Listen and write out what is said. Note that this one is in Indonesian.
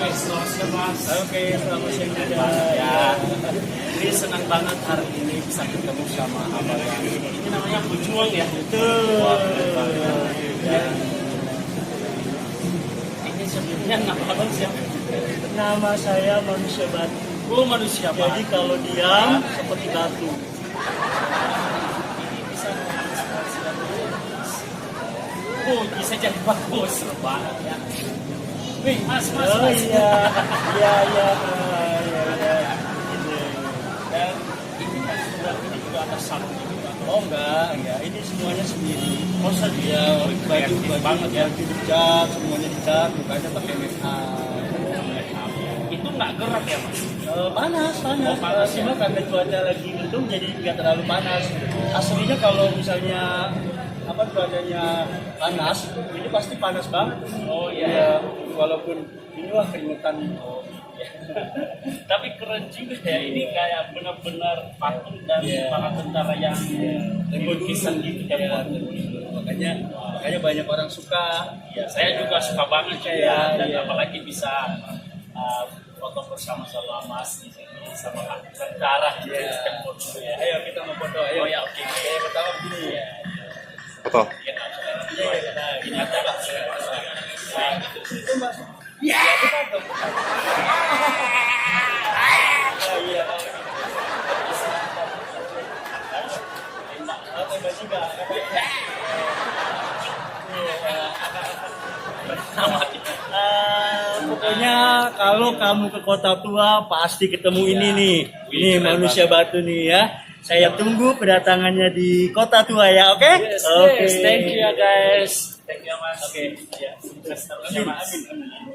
Oke, selamat Mas. Oke, selamat siang juga. Ya, ini senang banget hari ini bisa ketemu sama abang yang ini namanya pejuang ya. Betul. Wah, keren banget. Dan ini sebenarnya nama abang siapa? Nama saya Manusia Batu. Oh, manusia Jadi Batu. kalau diam seperti batu. Ini bisa oh, bisa jadi bagus banget ya. Wih, mas. Oh iya, iya. Dan ini kan sudah ini juga ada sabun juga. Oh enggak, ya ini semuanya sendiri. Masa dia Baju banget ya. baju dicat, semuanya dicat, bukannya pakai make up. Itu nggak gerak ya mas? Panas. Oh, panas, Cuma ya. karena cuaca lagi mendung jadi nggak terlalu panas. Aslinya kalau misalnya cuacanya panas, ini pasti panas banget. Oh Ya, walaupun ini wah keringetan. Tapi keren juga ya, ini kayak benar-benar patung dan para tentara yang berkisah gitu ya. Makanya banyak orang suka. Ya, saya juga suka banget Iya, dan iya. apalagi bisa foto bersama-sama Mas di sini sama tentara gitu kan foto ya. Ayo kita mau foto. Ayo. Oh ya, oke. Yang pertama begini. Iya. Foto. Ini ada Pak. Nah, Itu Mas. Ya, kita dong. Iya. Tembak juga. Pokoknya kalau kamu ke Kota Tua pasti ketemu ini nih. Ini Manusia Batu nih ya. Saya tunggu kedatangannya di Kota Tua ya, oke? Yes, thank you ya guys. Thank you ya Mas. Oke. Ya, sukses terus ya Mas. Amin.